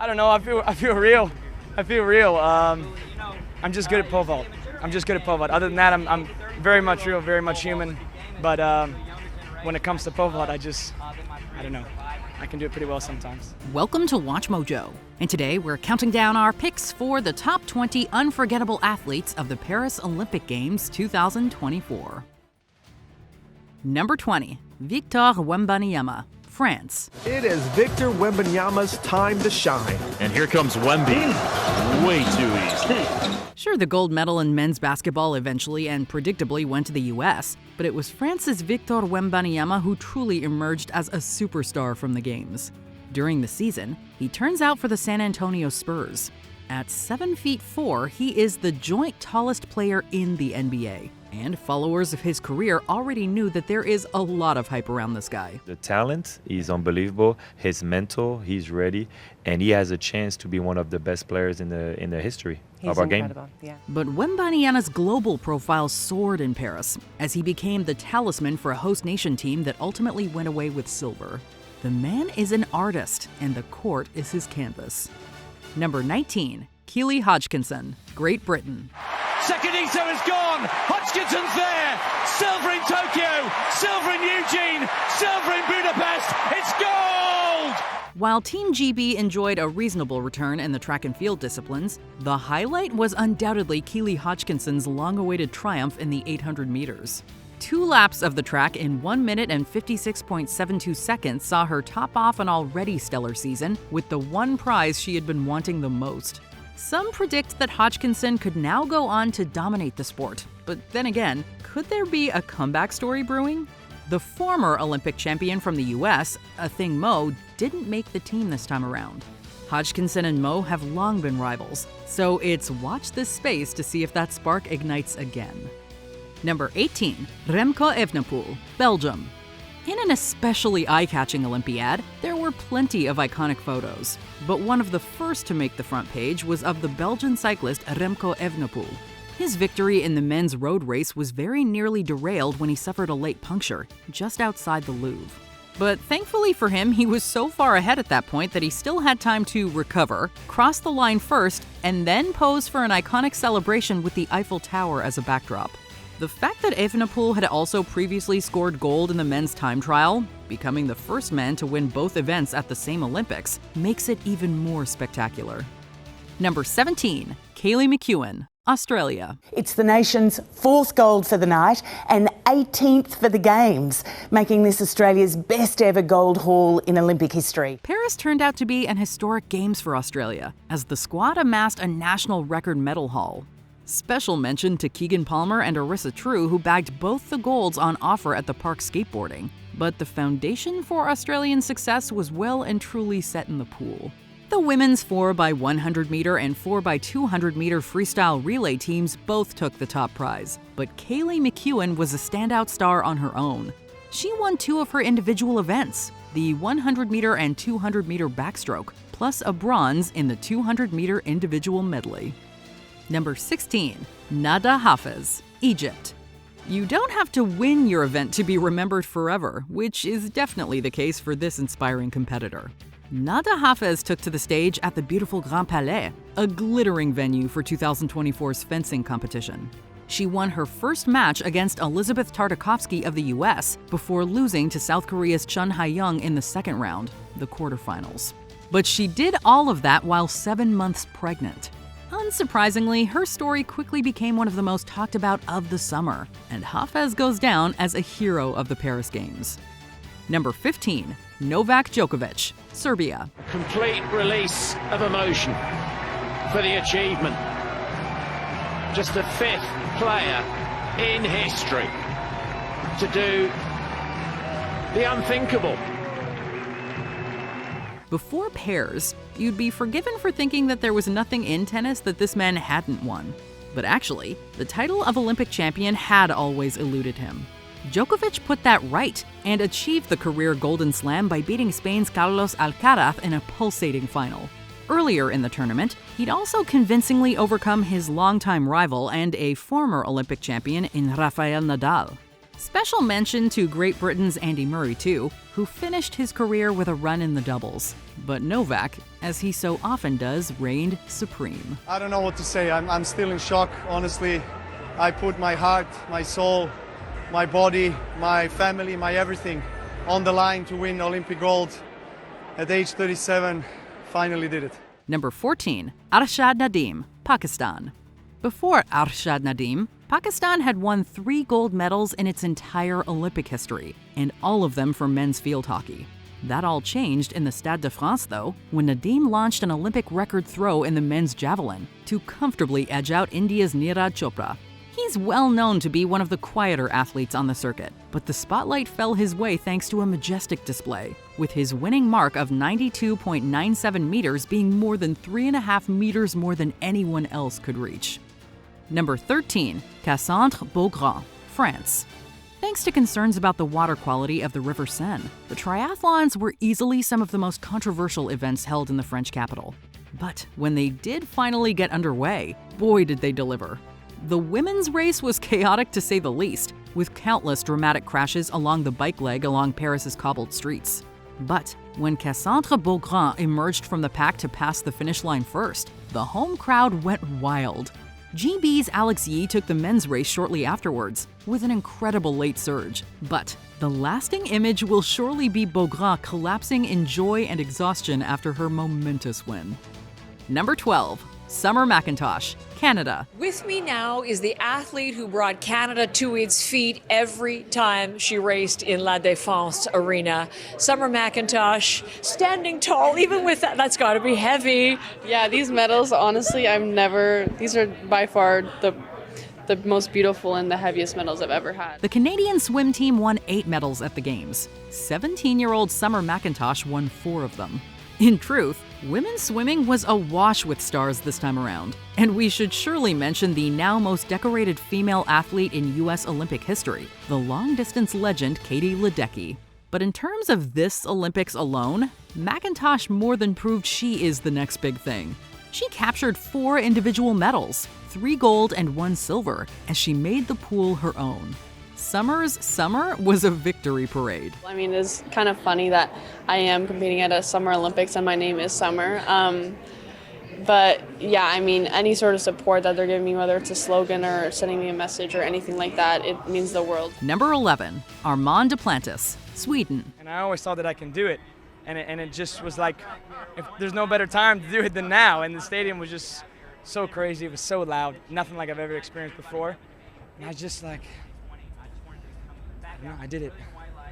I don't know. I feel real. I feel real. I'm just good at pole vault. Other than that, I'm very much real, very much human. But when it comes to pole vault, I don't know. I can do it pretty well sometimes. Welcome to Watch Mojo. And today we're counting down our picks for the top 20 unforgettable athletes of the Paris Olympic Games 2024. Number 20, Victor Wembanyama, France. It is Victor Wembanyama's time to shine. And here comes Wemby. Way too easy. Sure, the gold medal in men's basketball eventually and predictably went to the U.S., but it was France's Victor Wembanyama who truly emerged as a superstar from the Games. During the season, he turns out for the San Antonio Spurs. At 7'4", he is the joint tallest player in the NBA. And followers of his career already knew that there is a lot of hype around this guy. The talent is unbelievable. His mental, he's ready, and he has a chance to be one of the best players in the history of our game. Yeah. But Wembanyama's global profile soared in Paris as he became the talisman for a host nation team that ultimately went away with silver. The man is an artist, and the court is his canvas. Number 19, Kaylee Hodgkinson, Great Britain. Seconito is gone. Hodgkinson's there. Silver in Tokyo. Silver in Eugene. Silver in Budapest. It's gold! While Team GB enjoyed a reasonable return in the track and field disciplines, the highlight was undoubtedly Kaylee Hodgkinson's long-awaited triumph in the 800 meters. 2 laps of the track in 1 minute and 56.72 seconds saw her top off an already stellar season with the one prize she had been wanting the most. Some predict that Hodgkinson could now go on to dominate the sport. But then again, could there be a comeback story brewing? The former Olympic champion from the US, Athing Mo, didn't make the team this time around. Hodgkinson and Mo have long been rivals, so it's watch this space to see if that spark ignites again. Number 18, Remco Evenepoel, Belgium. In an especially eye-catching Olympiad, there were plenty of iconic photos. But one of the first to make the front page was of the Belgian cyclist Remco Evenepoel. His victory in the men's road race was very nearly derailed when he suffered a late puncture, just outside the Louvre. But thankfully for him, he was so far ahead at that point that he still had time to recover, cross the line first, and then pose for an iconic celebration with the Eiffel Tower as a backdrop. The fact that Evenepoel had also previously scored gold in the men's time trial, becoming the first man to win both events at the same Olympics, makes it even more spectacular. Number 17, Kaylee McKeown, Australia. It's the nation's 4th gold for the night and 18th for the Games, making this Australia's best ever gold haul in Olympic history. Paris turned out to be an historic Games for Australia, as the squad amassed a national record medal haul. Special mention to Keegan Palmer and Arisa True, who bagged both the golds on offer at the park skateboarding. But the foundation for Australian success was well and truly set in the pool. The women's 4x100 meter and 4x200 meter freestyle relay teams both took the top prize, but Kaylee McKeown was a standout star on her own. She won 2 of her individual events, the 100 meter and 200 meter backstroke, plus a bronze in the 200 meter individual medley. Number 16, Nada Hafez, Egypt. You don't have to win your event to be remembered forever, which is definitely the case for this inspiring competitor. Nada Hafez took to the stage at the beautiful Grand Palais, a glittering venue for 2024's fencing competition. She won her first match against Elizabeth Tartakovsky of the US before losing to South Korea's Chun Ha-young in the second round, the quarterfinals. But she did all of that while 7 months pregnant. Unsurprisingly, her story quickly became one of the most talked about of the summer, and Hafez goes down as a hero of the Paris Games. Number 15, Novak Djokovic, Serbia. Complete release of emotion for the achievement. Just the 5th player in history to do the unthinkable. Before pairs, you'd be forgiven for thinking that there was nothing in tennis that this man hadn't won. But actually, the title of Olympic champion had always eluded him. Djokovic put that right and achieved the career Golden Slam by beating Spain's Carlos Alcaraz in a pulsating final. Earlier in the tournament, he'd also convincingly overcome his longtime rival and a former Olympic champion in Rafael Nadal. Special mention to Great Britain's Andy Murray, too, who finished his career with a run in the doubles. But Novak, as he so often does, reigned supreme. I don't know what to say. I'm still in shock, honestly. I put my heart, my soul, my body, my family, my everything on the line to win Olympic gold. At age 37, finally did it. Number 14, Arshad Nadim, Pakistan. Before Arshad Nadim, Pakistan had won 3 gold medals in its entire Olympic history, and all of them for men's field hockey. That all changed in the Stade de France, though, when Nadim launched an Olympic record throw in the men's javelin to comfortably edge out India's Neeraj Chopra. He's well known to be one of the quieter athletes on the circuit, but the spotlight fell his way thanks to a majestic display, with his winning mark of 92.97 meters being more than 3.5 meters more than anyone else could reach. Number 13, Cassandra B France. Thanks to concerns about the water quality of the River Seine, the triathlons were easily some of the most controversial events held in the French capital. But when they did finally get underway, boy did they deliver. The women's race was chaotic to say the least, with countless dramatic crashes along the bike leg along Paris's cobbled streets. But when Cassandra B emerged from the pack to pass the finish line first, the home crowd went wild. GB's Alex Yee took the men's race shortly afterwards, with an incredible late surge. But the lasting image will surely be Beaugrand collapsing in joy and exhaustion after her momentous win. Number 12, Summer McIntosh, Canada. With me now is the athlete who brought Canada to its feet every time she raced in La Défense Arena. Summer McIntosh, standing tall, even with that's got to be heavy. Yeah, these medals, honestly, these are by far the most beautiful and the heaviest medals I've ever had. The Canadian swim team won 8 medals at the Games. 17-year-old Summer McIntosh won 4 of them. In truth, women's swimming was awash with stars this time around, and we should surely mention the now most decorated female athlete in U.S. Olympic history, the long-distance legend Katie Ledecky. But in terms of this Olympics alone, McIntosh more than proved she is the next big thing. She captured 4 individual medals, 3 gold and 1 silver, as she made the pool her own. Summer's summer was a victory parade. I mean, it's kind of funny that I am competing at a Summer Olympics and my name is Summer. But yeah, I mean, any sort of support that they're giving me, whether it's a slogan or sending me a message or anything like that, it means the world. Number 11, Armand Duplantis, Sweden. And I always thought that I can do it. And it just was like, if there's no better time to do it than now. And the stadium was just so crazy. It was so loud. Nothing like I've ever experienced before. And I just like, I did it.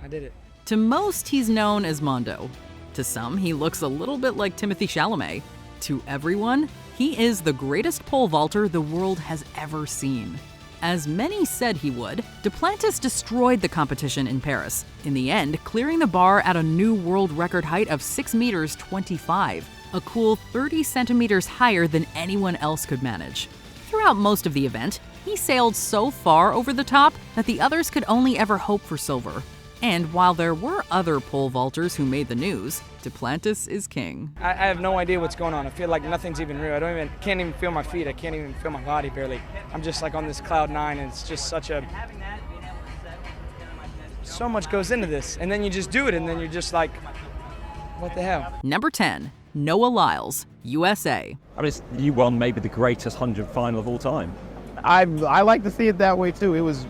I did it. To most, he's known as Mondo. To some, he looks a little bit like Timothée Chalamet. To everyone, he is the greatest pole vaulter the world has ever seen. As many said he would, Duplantis destroyed the competition in Paris, in the end clearing the bar at a new world record height of 6 meters 25, a cool 30 centimeters higher than anyone else could manage. Throughout most of the event, he sailed so far over the top that the others could only ever hope for silver. And while there were other pole vaulters who made the news, Duplantis is king. I have no idea what's going on. I feel like nothing's even real. Can't even feel my feet. I can't even feel my body barely. I'm just like on this cloud 9, and it's just so much goes into this. And then you just do it, and then you're just like, what the hell? Number 10, Noah Lyles, USA. I mean, you won maybe the greatest 100 final of all time. I like to see it that way too. It was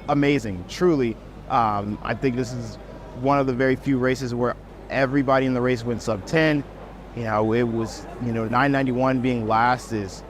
amazing, truly. I think this is one of the very few races where everybody in the race went sub 10. You know, it was, 991 being last is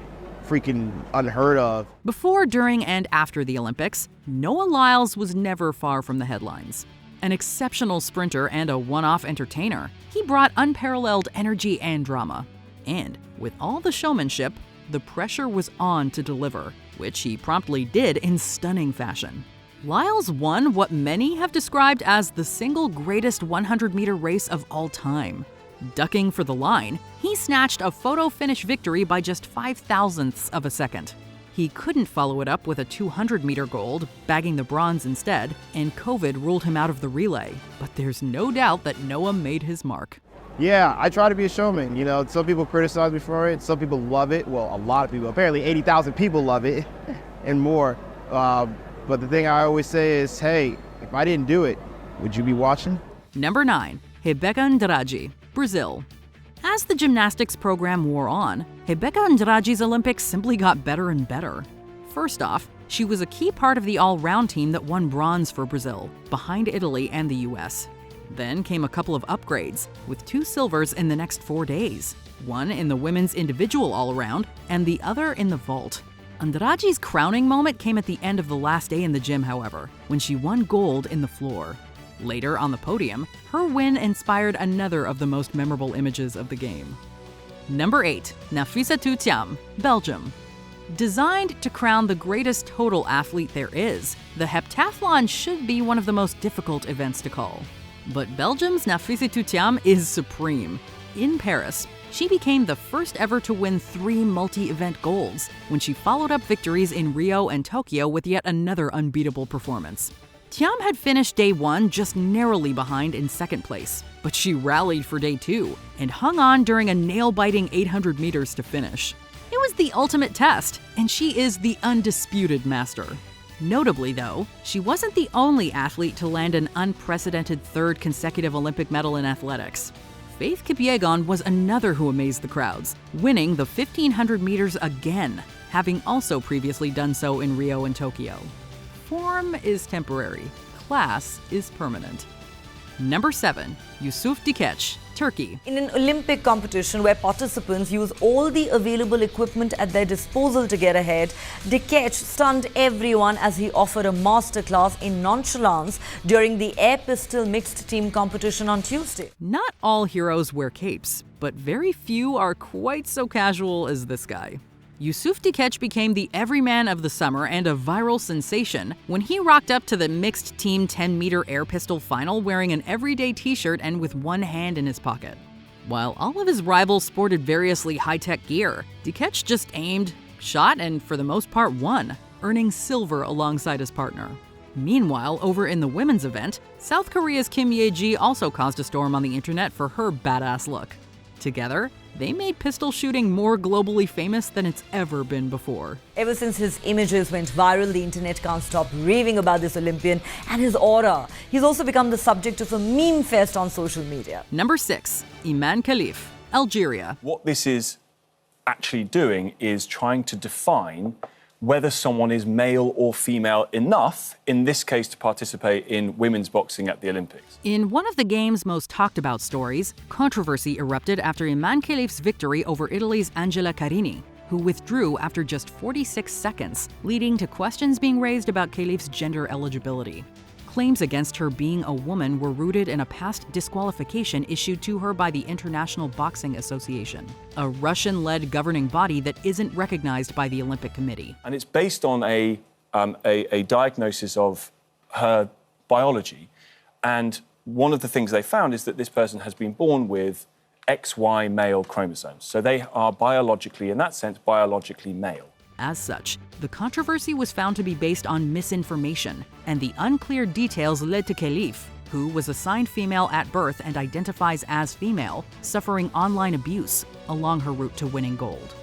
freaking unheard of. Before, during, and after the Olympics, Noah Lyles was never far from the headlines. An exceptional sprinter and a one-off entertainer, he brought unparalleled energy and drama. And with all the showmanship, the pressure was on to deliver, which he promptly did in stunning fashion. Lyles won what many have described as the single greatest 100-meter race of all time. Ducking for the line, he snatched a photo finish victory by just 0.005 of a second. He couldn't follow it up with a 200-meter gold, bagging the bronze instead, and COVID ruled him out of the relay. But there's no doubt that Noah made his mark. Yeah, I try to be a showman. Some people criticize me for it. Some people love it. Well, a lot of people. Apparently 80,000 people love it and more. But the thing I always say is, hey, if I didn't do it, would you be watching? Number 9. Hecate Andrade, Brazil. As the gymnastics program wore on, Hecate Andrade's Olympics simply got better and better. First off, she was a key part of the all-round team that won bronze for Brazil, behind Italy and the US. Then came a couple of upgrades, with 2 silvers in the next 4 days, one in the women's individual all-around and the other in the vault. Andrade's crowning moment came at the end of the last day in the gym, however, when she won gold in the floor. Later on the podium, her win inspired another of the most memorable images of the game. Number 8. Nafissatou Thiam, Belgium. Designed to crown the greatest total athlete there is, the heptathlon should be one of the most difficult events to call. But Belgium's Nafissatou Thiam is supreme. In Paris, she became the first ever to win 3 multi-event golds when she followed up victories in Rio and Tokyo with yet another unbeatable performance. Thiam had finished day 1 just narrowly behind in second place, but she rallied for day 2 and hung on during a nail-biting 800 meters to finish. It was the ultimate test, and she is the undisputed master. Notably, though, she wasn't the only athlete to land an unprecedented 3rd consecutive Olympic medal in athletics. Faith Kipyegon was another who amazed the crowds, winning the 1500 meters again, having also previously done so in Rio and Tokyo. Form is temporary, class is permanent. Number 7. Yusuf Dikeç, Turkey. In an Olympic competition where participants use all the available equipment at their disposal to get ahead, Dikeç stunned everyone as he offered a masterclass in nonchalance during the air pistol mixed team competition on Tuesday. Not all heroes wear capes, but very few are quite so casual as this guy. Yusuf Dikeç became the everyman of the summer and a viral sensation when he rocked up to the mixed team 10-meter air pistol final wearing an everyday t-shirt and with one hand in his pocket. While all of his rivals sported variously high-tech gear, Dikeç just aimed, shot, and for the most part won, earning silver alongside his partner. Meanwhile, over in the women's event, South Korea's Kim Ye-ji also caused a storm on the internet for her badass look. Together, they made pistol shooting more globally famous than it's ever been before. Ever since his images went viral, the internet can't stop raving about this Olympian and his aura. He's also become the subject of a meme fest on social media. Number 6. Iman Khif, Algeria. What this is actually doing is trying to define whether someone is male or female enough, in this case, to participate in women's boxing at the Olympics. In one of the game's most talked about stories, controversy erupted after Iman Khif's victory over Italy's Angela Carini, who withdrew after just 46 seconds, leading to questions being raised about Khif's gender eligibility. Claims against her being a woman were rooted in a past disqualification issued to her by the International Boxing Association, a Russian-led governing body that isn't recognized by the Olympic Committee. And it's based on a diagnosis of her biology. And one of the things they found is that this person has been born with XY male chromosomes. So they are biologically, in that sense, biologically male. As such, the controversy was found to be based on misinformation, and the unclear details led to Khif, who was assigned female at birth and identifies as female, suffering online abuse along her route to winning gold.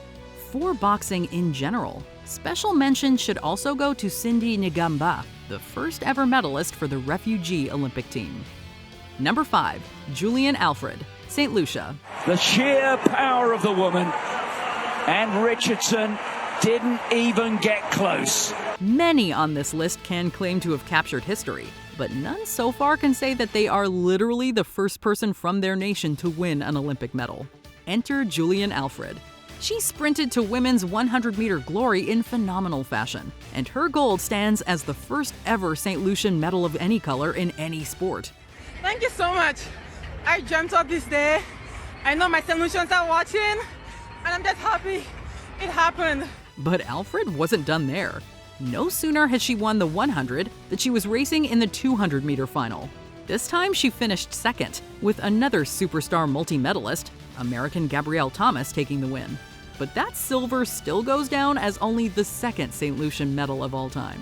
For boxing in general, special mention should also go to Cindy Ngamba, the first ever medalist for the refugee Olympic team. Number 5. Julian Alfred, St. Lucia. The sheer power of the woman, and Richardson didn't even get close. Many on this list can claim to have captured history, but none so far can say that they are literally the first person from their nation to win an Olympic medal. Enter Julian Alfred. She sprinted to women's 100-meter glory in phenomenal fashion, and her gold stands as the first ever St. Lucian medal of any color in any sport. Thank you so much. I dreamt of this day. I know my St. Lucians are watching, and I'm just happy it happened. But Alfred wasn't done there. No sooner had she won the 100 that she was racing in the 200-meter final. This time she finished second, with another superstar multi-medalist, American Gabrielle Thomas, taking the win. But that silver still goes down as only the second St. Lucian medal of all time.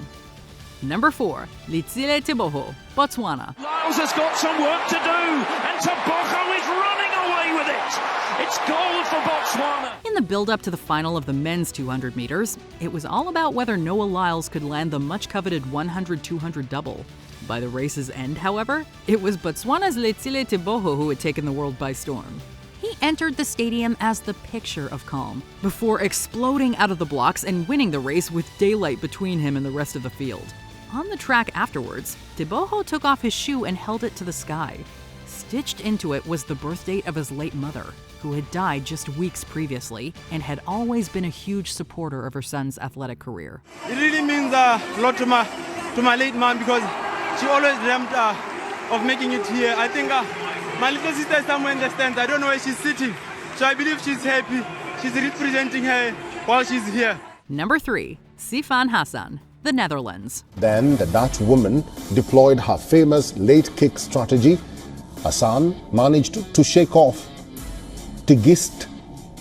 Number 4. Lyles USA, Botswana. Lyles has got some work to do, and Tebogo is running away with it. It's gold for Botswana. In the build-up to the final of the men's 200 meters, it was all about whether Noah Lyles could land the much-coveted 100-200 double. By the race's end, however, it was Botswana's Letsile Teboho who had taken the world by storm. He entered the stadium as the picture of calm, before exploding out of the blocks and winning the race with daylight between him and the rest of the field. On the track afterwards, Teboho took off his shoe and held it to the sky. Stitched into it was the birth date of his late mother, who had died just weeks previously and had always been a huge supporter of her son's athletic career. It really means a lot to my late mom because she always dreamt of making it here. I think my little sister is somewhere in the stands. I don't know where she's sitting. So I believe she's happy. She's representing her while she's here. Number 3, Sifan Hassan, the Netherlands. Then the Dutch woman deployed her famous late kick strategy. Hassan managed to shake off Tigist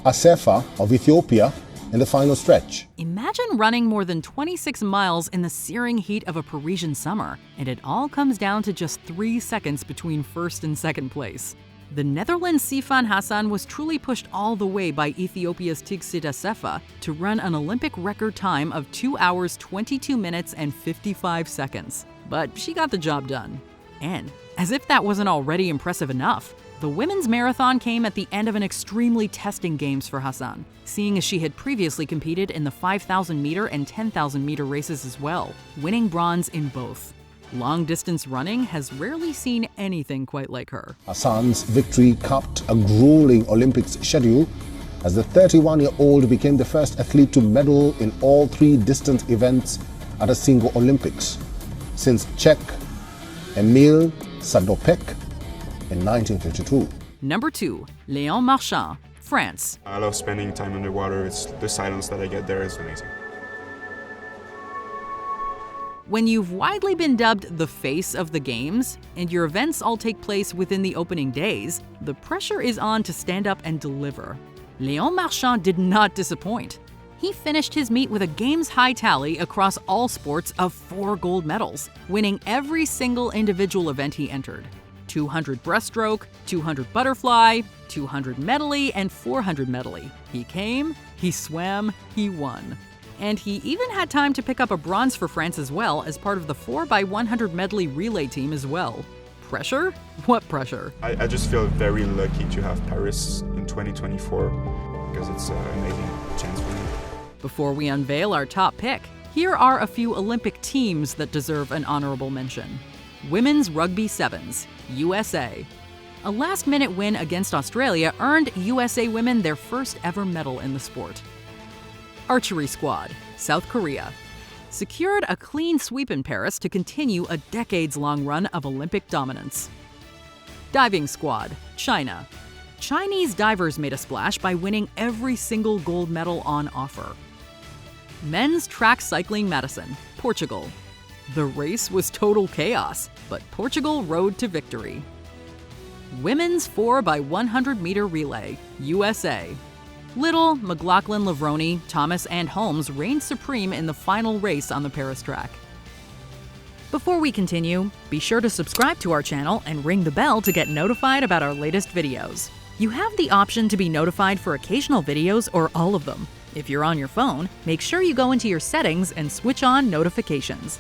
Assefa of Ethiopia in the final stretch. Imagine running more than 26 miles in the searing heat of a Parisian summer, and it all comes down to just 3 seconds between first and second place. The Netherlands' Sifan Hassan was truly pushed all the way by Ethiopia's Tigist Assefa to run an Olympic record time of 2 hours, 22 minutes, and 55 seconds. But she got the job done. And, as if that wasn't already impressive enough, the women's marathon came at the end of an extremely testing games for Hassan, seeing as she had previously competed in the 5,000-meter and 10,000-meter races as well, winning bronze in both. Long-distance running has rarely seen anything quite like her. Hassan's victory capped a grueling Olympics schedule as the 31-year-old became the first athlete to medal in all 3 distance events at a single Olympics since Czech Emil Sadopek in 1952. Number 2, Léon Marchand, France. I love spending time underwater. The silence that I get there is amazing. When you've widely been dubbed the face of the games, and your events all take place within the opening days, the pressure is on to stand up and deliver. Léon Marchand did not disappoint. He finished his meet with a games-high tally across all sports of 4 gold medals, winning every single individual event he entered. 200 breaststroke, 200 butterfly, 200 medley, and 400 medley. He came, he swam, he won. And he even had time to pick up a bronze for France as well as part of the 4x100 medley relay team as well. Pressure? What pressure? I just feel very lucky to have Paris in 2024 because it's an amazing chance for me. Before we unveil our top pick, here are a few Olympic teams that deserve an honorable mention. Women's Rugby Sevens, USA. A last-minute win against Australia earned USA women their first ever medal in the sport. Archery Squad, South Korea. Secured a clean sweep in Paris to continue a decades-long run of Olympic dominance. Diving Squad, China. Chinese divers made a splash by winning every single gold medal on offer. Men's track cycling Madison, Portugal. The race was total chaos, but Portugal rode to victory. Women's 4x100-meter relay, USA. Little, McLaughlin, Lavroni, Thomas, and Holmes reigned supreme in the final race on the Paris track. Before we continue, be sure to subscribe to our channel and ring the bell to get notified about our latest videos. You have the option to be notified for occasional videos or all of them. If you're on your phone, make sure you go into your settings and switch on notifications.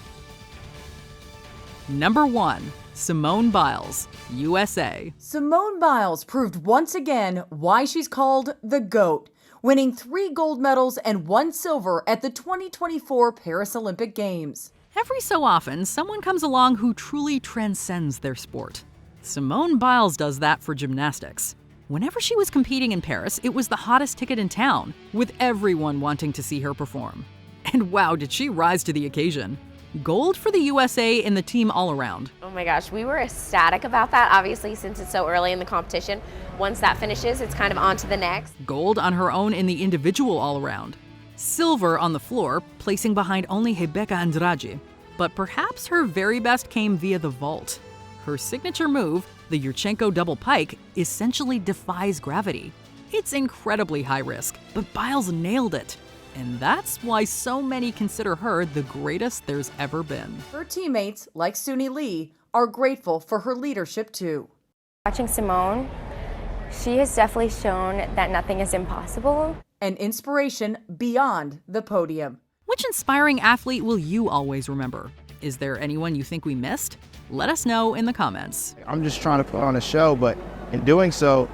Number 1. Simone Biles, USA. Simone Biles proved once again why she's called the GOAT, winning 3 gold medals and 1 silver at the 2024 Paris Olympic Games. Every so often, someone comes along who truly transcends their sport. Simone Biles does that for gymnastics. Whenever she was competing in Paris, it was the hottest ticket in town, with everyone wanting to see her perform. And wow, did she rise to the occasion. Gold for the USA in the team all-around. Oh my gosh, we were ecstatic about that, obviously, since it's so early in the competition. Once that finishes, it's kind of on to the next. Gold on her own in the individual all-around. Silver on the floor, placing behind only Rebecca Andrade. But perhaps her very best came via the vault. Her signature move, the Yurchenko double pike, essentially defies gravity. It's incredibly high risk, but Biles nailed it. And that's why so many consider her the greatest there's ever been. Her teammates, like Suni Lee, are grateful for her leadership too. Watching Simone She has definitely shown that nothing is impossible. An inspiration beyond the podium. Which inspiring athlete will you always remember? Is there anyone you think we missed? Let us know in the comments. I'm just trying to put on a show, but in doing so,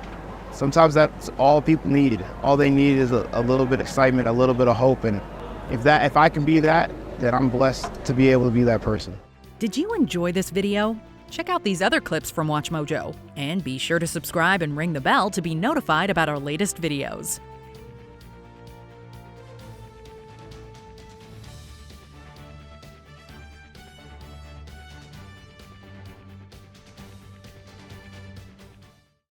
sometimes that's all people need. All they need is a little bit of excitement, a little bit of hope, and if I can be that, then I'm blessed to be able to be that person. Did you enjoy this video? Check out these other clips from Watch Mojo, and be sure to subscribe and ring the bell to be notified about our latest videos.